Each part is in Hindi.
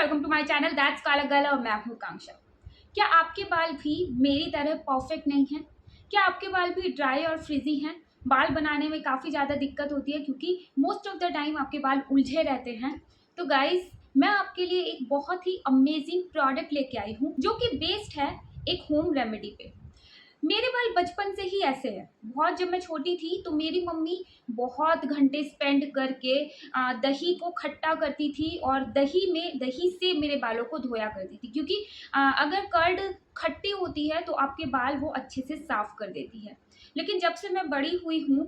Welcome to my channel that's Kala girl और मैं हूं कांक्षा। क्या आपके बाल भी मेरी तरह परफेक्ट नहीं हैं? क्या आपके बाल भी ड्राई और फ्रिजी हैं? बाल बनाने में काफ़ी ज़्यादा दिक्कत होती है क्योंकि मोस्ट ऑफ द टाइम आपके बाल उलझे रहते हैं। तो गाइस, मैं आपके लिए एक बहुत ही अमेजिंग प्रोडक्ट लेके आई हूँ जो कि बेस्ड है एक होम रेमेडी पे। मेरे बाल बचपन से ही ऐसे हैं। बहुत जब मैं छोटी थी तो मेरी मम्मी बहुत घंटे स्पेंड करके दही को खट्टा करती थी और दही से मेरे बालों को धोया करती थी क्योंकि अगर कर्ड खट्टी होती है तो आपके बाल वो अच्छे से साफ कर देती है। लेकिन जब से मैं बड़ी हुई हूँ,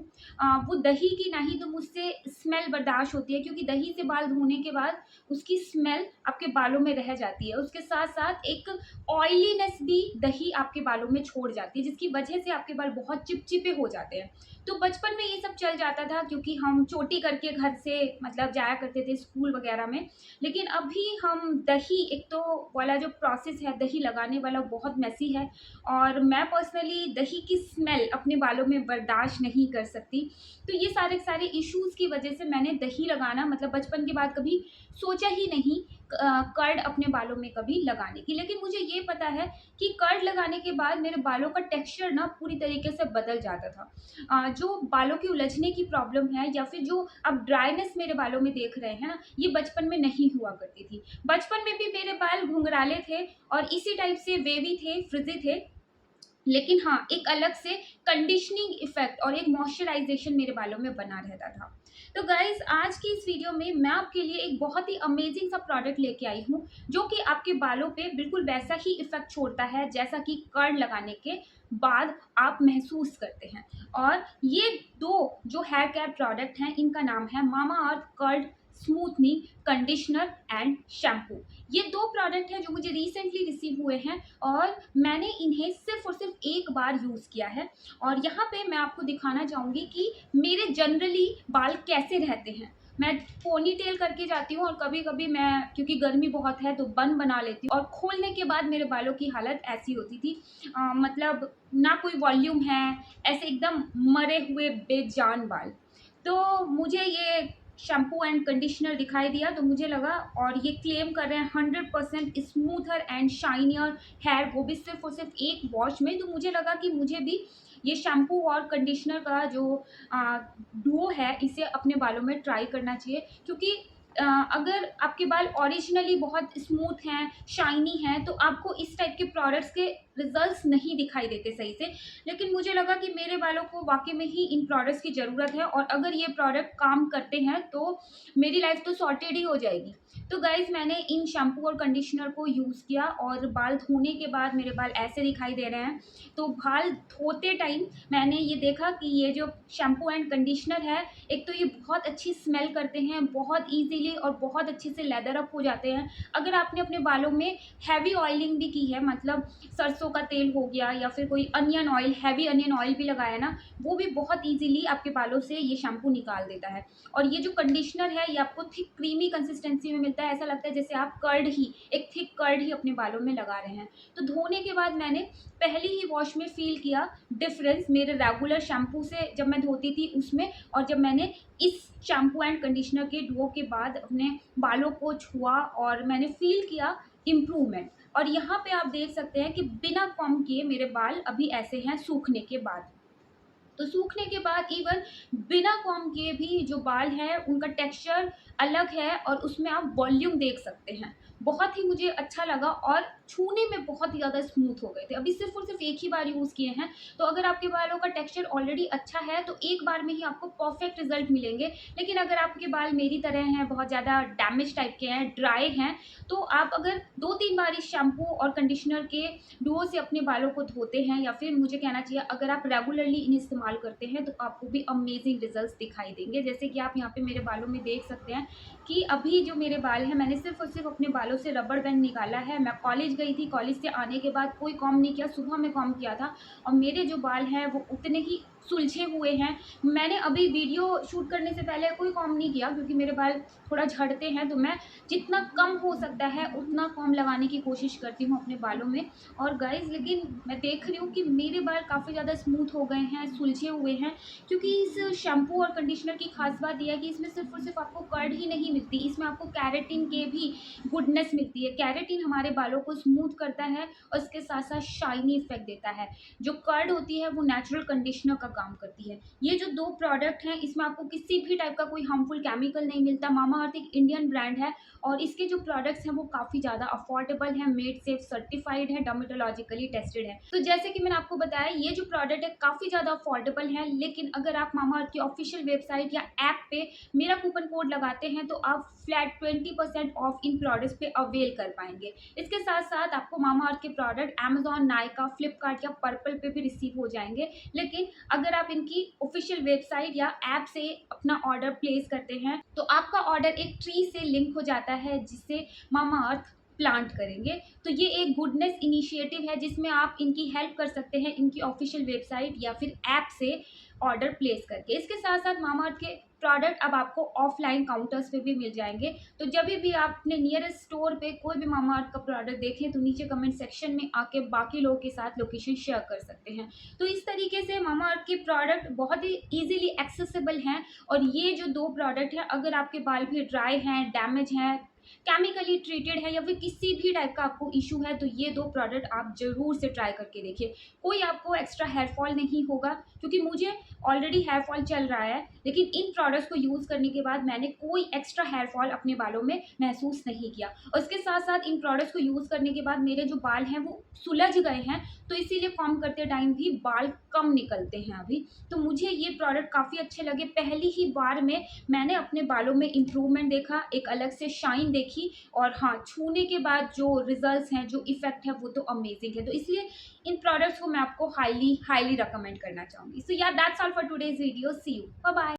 वो दही की नहीं तो मुझसे स्मेल बर्दाश्त होती है क्योंकि दही से बाल धोने के बाद उसकी स्मेल आपके बालों में रह जाती है। उसके साथ साथ एक ऑयलीनेस भी दही आपके बालों में छोड़ जाती है जिसकी वजह से आपके बाल बहुत चिपचिपे हो जाते हैं। तो बचपन में ये सब चल जाता था क्योंकि हम चोटी करके घर से मतलब जाया करते थे स्कूल वगैरह में। लेकिन अभी हम दही एक तो वाला जो प्रोसेस है दही लगाने वाला बहुत मेसी है और मैं पर्सनली दही की स्मेल अपने बालों में बर्दाश्त नहीं कर सकती। तो ये सारे इश्यूज़ की वजह से मैंने दही लगाना मतलब बचपन के बाद कभी सोचा ही नहीं कर्ड अपने बालों में कभी लगाने की। लेकिन मुझे ये पता है कि कर्ड लगाने के बाद मेरे बालों का टेक्सचर ना पूरी तरीके से बदल जाता था। जो बालों की उलझने की प्रॉब्लम है या फिर जो अब ड्राइनेस मेरे बालों में देख रहे हैं ना, ये बचपन में नहीं हुआ करती थी। बचपन में भी मेरे बाल घुंघराले थे और इसी टाइप से वेवी थे, फ्रिजी थे। लेकिन हाँ, एक अलग से कंडीशनिंग इफ़ेक्ट और एक मॉइस्चराइज़ेशन मेरे बालों में बना रहता था। तो गाइज़, आज की इस वीडियो में मैं आपके लिए एक बहुत ही अमेजिंग सा प्रोडक्ट लेके आई हूँ, जो कि आपके बालों पे बिल्कुल वैसा ही इफ़ेक्ट छोड़ता है, जैसा कि कर्ल लगाने के बाद आप महसूस करते हैं। और ये 2 जो हेयर केयर प्रोडक्ट हैं, इनका नाम है Mamaearth curl smoothening conditioner and shampoo. ये 2 प्रोडक्ट हैं जो मुझे रिसेंटली रिसीव हुए हैं और मैंने इन्हें सिर्फ़ और सिर्फ़ एक बार यूज़ किया है। और यहाँ पे मैं आपको दिखाना चाहूँगी कि मेरे जनरली बाल कैसे रहते हैं। मैं पोनीटेल करके जाती हूँ और कभी-कभी मैं क्योंकि गर्मी बहुत है तो बन बना लेती हूँ और खोलने के बाद मेरे बालों की हालत ऐसी होती थी, मतलब ना कोई वॉल्यूम है, ऐसे एकदम मरे हुए बेजान बाल। तो मुझे ये शैम्पू एंड कंडीशनर दिखाई दिया तो मुझे लगा, और ये क्लेम कर रहे हैं 100% स्मूथर एंड शाइनियर हेयर, वो भी सिर्फ़ और सिर्फ़ एक वॉश में। तो मुझे लगा कि मुझे भी ये शैम्पू और कंडीशनर का जो डुओ है इसे अपने बालों में ट्राई करना चाहिए क्योंकि अगर आपके बाल ओरिजिनली बहुत स्मूथ हैं, शाइनी हैं, तो आपको इस टाइप के प्रोडक्ट्स के रिजल्ट्स नहीं दिखाई देते सही से। लेकिन मुझे लगा कि मेरे बालों को वाक़ई में ही इन प्रोडक्ट्स की ज़रूरत है और अगर ये प्रोडक्ट काम करते हैं तो मेरी लाइफ़ तो सॉर्टेड ही हो जाएगी। तो गाइज़, मैंने इन शैम्पू और कंडीशनर को यूज़ किया और बाल धोने के बाद मेरे बाल ऐसे दिखाई दे रहे हैं। तो बाल धोते टाइम मैंने ये देखा कि ये जो शैम्पू एंड कंडीशनर है, एक तो ये बहुत अच्छी स्मेल करते हैं, बहुत ईज़िली और बहुत अच्छे से लेदर अप हो जाते हैं। अगर आपने अपने बालों में हैवी ऑयलिंग भी की है, मतलब सरसों का तेल हो गया या फिर कोई onion oil, heavy onion oil भी लगाया ना, वो भी बहुत ईज़िली आपके बालों से ये शैम्पू निकाल देता है। और ये जो कंडीशनर है ये आपको थिक क्रीमी कंसिस्टेंसी में मिलता है, ऐसा लगता है जैसे आप एक थिक कर्ड ही अपने बालों में लगा रहे हैं। तो धोने के बाद मैंने पहली ही वॉश में फ़ील किया डिफ़रेंस मेरे रेगुलर शैम्पू से जब मैं धोती थी उसमें, और जब मैंने इस शैम्पू एंड कंडीशनर के डुओ के बाद अपने बालों को छुआ और मैंने फ़ील किया इम्प्रूवमेंट। और यहाँ पे आप देख सकते हैं कि बिना कॉम्ब किए मेरे बाल अभी ऐसे हैं सूखने के बाद। तो सूखने के बाद इवन बिना कॉम्ब किए भी जो बाल हैं उनका टेक्सचर अलग है और उसमें आप वॉल्यूम देख सकते हैं। बहुत ही मुझे अच्छा लगा और छूने में बहुत ही ज़्यादा स्मूथ हो गए थे। अभी सिर्फ़ और सिर्फ़ एक ही बार यूज़ किए हैं, तो अगर आपके बालों का टेक्सचर ऑलरेडी अच्छा है तो एक बार में ही आपको परफ़ेक्ट रिज़ल्ट मिलेंगे। लेकिन अगर आपके बाल मेरी तरह हैं, बहुत ज़्यादा डैमेज टाइप के हैं, ड्राई हैं, तो आप अगर 2-3 बार इस शैम्पू और कंडीशनर के डुओ से अपने बालों को धोते हैं या फिर मुझे कहना चाहिए अगर आप रेगुलरली इन्हें इस्तेमाल करते हैं तो आपको भी अमेजिंग रिजल्ट्स दिखाई देंगे। जैसे कि आप यहाँ पे मेरे बालों में देख सकते हैं कि अभी जो मेरे बाल हैं मैंने सिर्फ़ और सिर्फ़ अपने बालों से रबर बैंड निकाला है। मैं कॉलेज गई थी, कॉलेज से आने के बाद कोई कॉम्ब नहीं किया, सुबह में कॉम्ब किया था और मेरे जो बाल हैं वो उतने ही सुलझे हुए हैं। मैंने अभी वीडियो शूट करने से पहले कोई कॉम्ब नहीं किया क्योंकि मेरे बाल थोड़ा झड़ते हैं, तो मैं जितना कम हो सकता है उतना कॉम्ब लगाने की कोशिश करती हूँ अपने बालों में। और गाइज़, लेकिन मैं देख रही हूँ कि मेरे बाल काफ़ी ज़्यादा स्मूथ हो गए हैं, सुलझे हुए हैं क्योंकि इस शैम्पू और कंडीशनर की ख़ास बात ये है कि इसमें सिर्फ़ और सिर्फ़ आपको कर्ड ही नहीं मिलती, इसमें आपको कैरेटिन के भी गुडनेस मिलती है। कैरेटिन हमारे बालों को स्मूथ करता है और इसके साथ साथ शाइनी इफेक्ट देता है। जो कर्ड होती है वो नेचुरल कंडीशनर का काम करती है। ये जो 2 प्रोडक्ट हैं इसमें आपको किसी भी टाइप का कोई हार्मफुल केमिकल नहीं मिलता। मामाअर्थ एक इंडियन ब्रांड है और इसके जो प्रोडक्ट्स हैं वो काफ़ी ज़्यादा अफोर्डेबल हैं, मेड सेफ सर्टिफाइड है, डर्मेटोलॉजिकली टेस्टेड है। तो जैसे कि मैंने आपको बताया ये जो प्रोडक्ट है काफ़ी ज़्यादा अफोर्डेबल है, लेकिन अगर आप मामाअर्थ की ऑफिशियल वेबसाइट या ऐप पे मेरा कूपन कोड लगाते हैं तो आप फ्लैट 20% ऑफ इन प्रोडक्ट्स पे अवेल कर पाएंगे। इसके साथ साथ आपको मामाअर्थ के प्रोडक्ट अमेजॉन, नायका, फ्लिपकार्ट या पर्पल पे भी रिसीव हो जाएंगे। लेकिन अगर आप इनकी ऑफिशियल वेबसाइट या ऐप से अपना ऑर्डर प्लेस करते हैं तो आपका ऑर्डर एक ट्री से लिंक हो जाता है जिससे मामाअर्थ प्लांट करेंगे। तो ये एक गुडनेस इनिशिएटिव है जिसमें आप इनकी हेल्प कर सकते हैं इनकी ऑफिशियल वेबसाइट या फिर ऐप से ऑर्डर प्लेस करके। इसके साथ साथ मामाअर्थ के प्रोडक्ट अब आपको ऑफलाइन काउंटर्स पे भी मिल जाएंगे। तो जब भी आप अपने नियरेस्ट स्टोर पे कोई भी मामाअर्थ का प्रोडक्ट देखें तो नीचे कमेंट सेक्शन में आके बाकी लोगों के साथ लोकेशन शेयर कर सकते हैं। तो इस तरीके से मामाअर्थ के प्रोडक्ट बहुत ही ईजिली एक्सेसिबल हैं। और ये जो 2 प्रोडक्ट हैं अगर आपके बाल भी ड्राई हैं, डैमेज हैं, केमिकली ट्रीटेड है या फिर किसी भी टाइप का आपको इशू है तो ये 2 प्रोडक्ट आप जरूर से ट्राई करके देखिए। कोई आपको एक्स्ट्रा हेयर फॉल नहीं होगा क्योंकि मुझे ऑलरेडी हेयर फॉल चल रहा है, लेकिन इन प्रोडक्ट्स को यूज़ करने के बाद मैंने कोई एक्स्ट्रा हेयर फॉल अपने बालों में महसूस नहीं किया। और इसके साथ साथ इन प्रोडक्ट्स को यूज़ करने के बाद मेरे जो बाल हैं वो सुलझ गए हैं, तो इसीलिए कॉम्ब करते टाइम भी बाल कम निकलते हैं अभी। तो मुझे ये प्रोडक्ट काफ़ी अच्छे लगे। पहली ही बार में मैंने अपने बालों में इम्प्रूवमेंट देखा, एक अलग से शाइन देखी। और हाँ, छूने के बाद जो रिजल्ट्स हैं, जो इफेक्ट है वो तो अमेजिंग है। तो इसलिए इन प्रोडक्ट्स को मैं आपको हाईली रिकमेंड करना चाहूँगी। So yeah that's all for today's video. See you, bye bye.